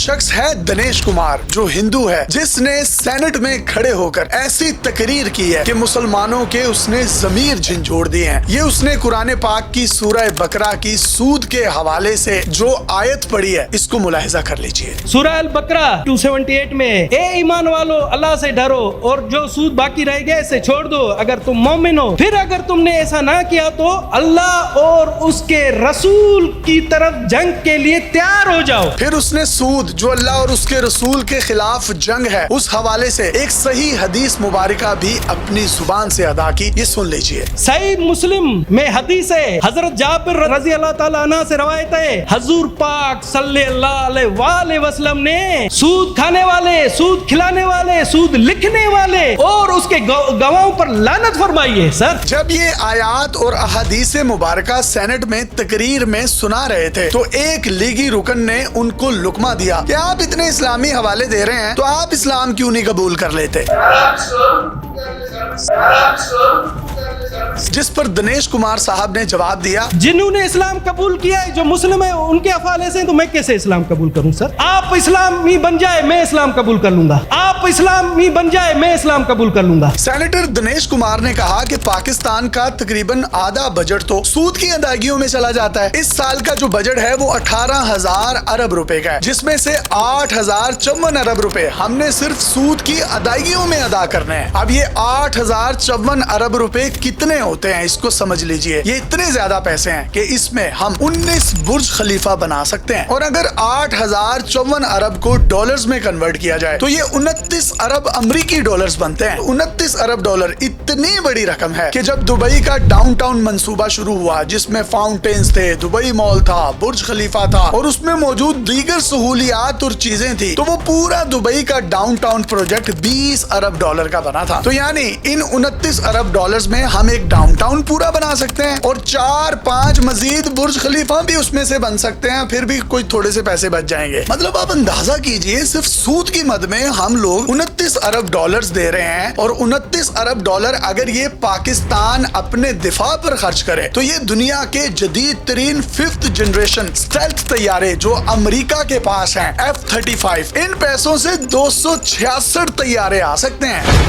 शख्स है दिनेश कुमार, जो हिंदू है, जिसने सेनेट में खड़े होकर ऐसी तकरीर की है कि मुसलमानों के उसने जमीर झंझोड़ दिए हैं। ये उसने कुरान पाक की सूरह बकरा की सूद के हवाले से जो आयत पढ़ी है, इसको मुलाहिजा कर लीजिए। सूरह अल बकरा 278 में, ए ईमान वालो अल्लाह से डरो और जो सूद बाकी रह गया इसे छोड़ दो अगर तुम मोमिन हो। फिर अगर तुमने ऐसा ना किया तो अल्लाह और उसके रसूल की तरफ जंग के लिए तैयार हो जाओ। फिर उसने सूद जो अल्लाह और उसके रसूल के खिलाफ जंग है, उस हवाले से एक सही हदीस मुबारका भी अपनी जुबान से अदा की। ये सुन लीजिए। सही मुस्लिम में हदीस है, हजरत जाबिर रजी अल्लाह ताला अन्हु से रवायत है, हुजूर पाक सल्लल्लाहु अलैहि वसल्लम ने सूद खाने वाले, सूद खिलाने वाले, सूद लिखने वाले और उसके गवाहों पर लानत फरमाई है। सर, जब ये आयात और अहादीस मुबारका सेनेट में तकरीर में सुना रहे थे तो एक लीगी रुकन ने उनको लुकमा दिया कि आप इतने इस्लामी हवाले दे रहे हैं तो आप इस्लाम क्यों नहीं कबूल कर लेते। जिस पर दिनेश कुमार साहब ने जवाब दिया, जिन्होंने इस्लाम कबूल किया है, जो मुस्लिम है, उनके हवाले से तो मैं कैसे इस्लाम कबूल करूं। सर, आप इस्लामी बन जाए मैं इस्लाम कबूल कर लूंगा, आप इस्लामी बन जाए मैं इस्लाम कबूल कर लूंगा। सेनेटर दिनेश कुमार ने कहा कि पाकिस्तान का तकरीबन आधा बजट तो सूद की अदायगियों में चला जाता है। इस साल का जो बजट है वो 18,000 अरब रुपए का है, जिसमें से 8,054 अरब रुपए हमने सिर्फ सूद की अदायगियों में अदा करने हैं। अब ये 8,054 अरब रुपए कितने होते हैं, इसको समझ लीजिए। ये इतने ज्यादा पैसे हैं कि इसमें हम 19 बुर्ज खलीफा बना सकते हैं। और अगर 8,054 अरब को डॉलर्स में कन्वर्ट किया जाए तो ये 29 अरब अमरीकी डॉलर्स बनते हैं। 29 अरब डॉलर इतनी बड़ी रकम है कि जब दुबई का डाउनटाउन मंसूबा शुरू हुआ, जिसमें फाउंटेन्स थे, दुबई मॉल था, बुर्ज खलीफा था और उसमें मौजूद दीगर सहूलियात और चीजें थी, तो वो पूरा दुबई का डाउनटाउन प्रोजेक्ट 20 अरब डॉलर का बना था। तो यानी इन 29 अरब डॉलर्स में हम एक डाउनटाउन पूरा बना सकते हैं और 4-5 मजीद बुर्ज खलीफा भी उसमें से बन सकते हैं, फिर भी कोई थोड़े से पैसे बच जाएंगे। मतलब आप अंदाजा कीजिए, सिर्फ सूद की मद में हम लोग 29 अरब डॉलर्स दे रहे हैं और 29 अरब डॉलर अगर ये पाकिस्तान अपने दिफा पर खर्च करे तो ये दुनिया के जदीद तरीन 5th जनरेशन स्टेल्थ तैयारे जो अमेरिका के पास हैं, F-35, इन पैसों से 266 तैयारे आ सकते हैं।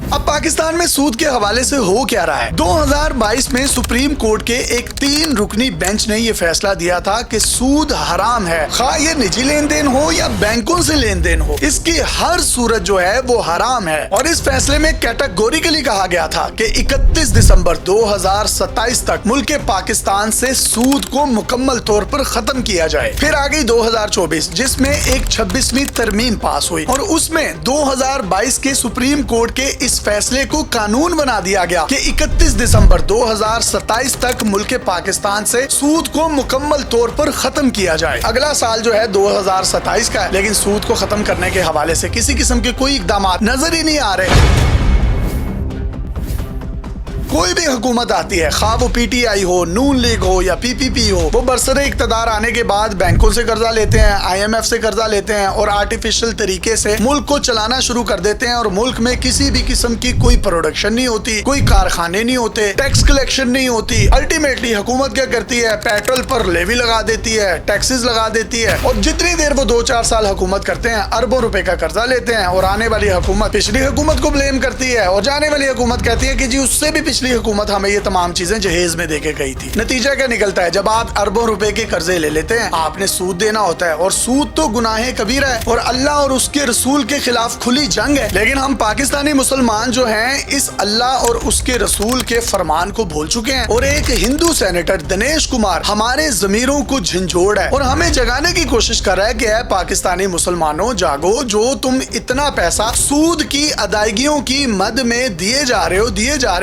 अब पाकिस्तान में सूद के हवाले से हो क्या रहा है। 2022 में सुप्रीम कोर्ट के एक 3 रुकनी बेंच ने यह फैसला दिया था कि सूद हराम है, खा ये निजी लेन देन हो या बैंकों से लेन देन हो, इसकी हर सूरत जो है वो हराम है। और इस फैसले में कैटेगोरिकली कहा गया था कि 31 दिसंबर 2027 तक मुल्क पाकिस्तान से सूद को मुकम्मल तौर पर खत्म किया जाए। फिर आ गई 2024, जिसमें एक 26वीं तरमीम पास हुई और उसमें 2022 के सुप्रीम कोर्ट के इस फैसले को कानून बना दिया गया कि 31 दिसंबर 2027 तक मुल्क पाकिस्तान से सूद को मुकम्मल तौर पर खत्म किया जाए। अगला साल जो है 2027 का है, लेकिन सूद को खत्म करने के हवाले से किसी किस्म के कोई इकदाम नजर ही नहीं आ रहे। कोई भी हुकूमत आती है, खा वो PTI हो, नून लीग हो या PPP हो, वो बरसरे इक़्तिदार आने के बाद बैंकों से कर्जा लेते हैं, IMF से कर्जा लेते हैं और आर्टिफिशियल तरीके से मुल्क को चलाना शुरू कर देते हैं। और मुल्क में किसी भी किस्म की कोई प्रोडक्शन नहीं होती, कोई कारखाने नहीं होते, टैक्स कलेक्शन नहीं होती। अल्टीमेटली हुकूमत क्या करती है, पेट्रोल पर लेवी लगा देती है, टैक्सेस लगा देती है और जितनी देर वो 2-4 साल हुकूमत करते हैं, अरबों रुपए का कर्जा लेते हैं और आने वाली हुकूमत पिछली हुकूमत को ब्लेम करती है और जाने वाली हुकूमत कहती है कि जी उससे भी पिछली हुकूमत हमें ये तमाम चीजें जहेज में देके गई थी। नतीजा क्या निकलता है, जब आप अरबों रुपए के कर्जे ले लेते हैं, आपने सूद देना होता है और सूद तो गुनाहे कबीरा है और अल्लाह और उसके रसूल के खिलाफ खुली जंग है। लेकिन हम पाकिस्तानी मुसलमान जो हैं, इस अल्लाह और उसके रसूल के फरमान को भूल चुके हैं। और एक हिंदू सेनेटर दिनेश कुमार हमारे जमीरों को झंझोड़ है और हमें जगाने की कोशिश कर रहा है कि है पाकिस्तानी मुसलमानों जागो, जो तुम इतना पैसा सूद की अदायगियों की मद में दिए जा रहे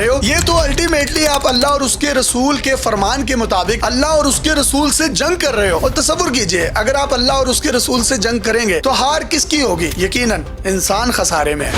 हो, ये तो अल्टीमेटली आप अल्लाह और उसके रसूल के फरमान के मुताबिक अल्लाह और उसके रसूल से जंग कर रहे हो। और तसव्वुर कीजिए, अगर आप अल्लाह और उसके रसूल से जंग करेंगे तो हार किसकी होगी? यकीनन इंसान खसारे में है।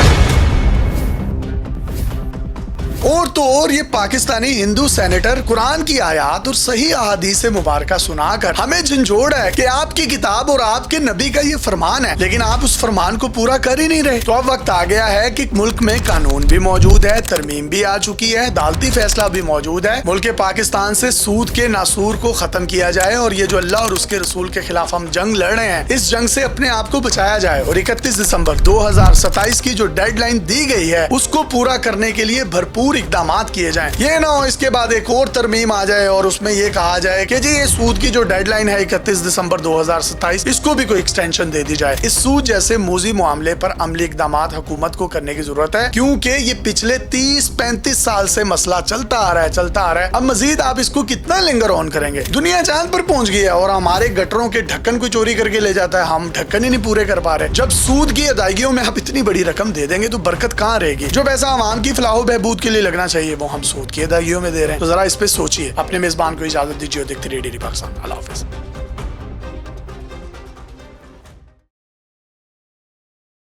और तो और ये पाकिस्तानी हिंदू सेनेटर कुरान की आयत और सही अहादीस मुबारका सुनाकर हमें झंझोड़ है कि आपकी किताब और आपके नबी का ये फरमान है, लेकिन आप उस फरमान को पूरा कर ही नहीं रहे। तो अब वक्त आ गया है कि मुल्क में कानून भी मौजूद है, तरमीम भी आ चुकी है, अदालती फैसला भी मौजूद है। मुल्क पाकिस्तान से सूद के नासूर को खत्म किया जाए और ये जो अल्लाह और उसके रसूल के खिलाफ हम जंग लड़ रहे हैं, इस जंग से अपने आप को बचाया जाए और 31 दिसंबर 2027 की जो डेडलाइन दी गई है उसको पूरा करने के लिए भरपूर इकदाम किए जाएं। ये ना हो इसके बाद एक और तरमीम आ जाए और उसमें ये कहा जाए कि जी ये सूद की जो डेडलाइन है 31 दिसंबर 2027, इसको भी कोई एक्सटेंशन दे दी जाए। इस सूद जैसे मोजी मामले पर अमली इकदाम हुकूमत को करने की जरूरत है, क्योंकि ये पिछले 30-35 साल से मसला चलता आ रहा है। अब मजीद आप इसको कितना लिंगर ऑन करेंगे? दुनिया चांद पर पहुंच गई है और हमारे गटरों के ढक्कन को चोरी करके ले जाता है, हम ढक्कन ही नहीं पूरे कर पा रहे। जब सूद की अदायगियों में आप इतनी बड़ी रकम दे देंगे तो बरकत कहाँ रहेगी? जो पैसा आवाम की फलाह बहबूद के लिए लगना चाहिए वो हम सूद की अदायगियों में दे रहे हैं। तो जरा इस पे सोचिए। अपने मेजबान को इजाजत दीजिए। देखते रहिए डेली पाकिस्तान। अल्लाह हाफिज़।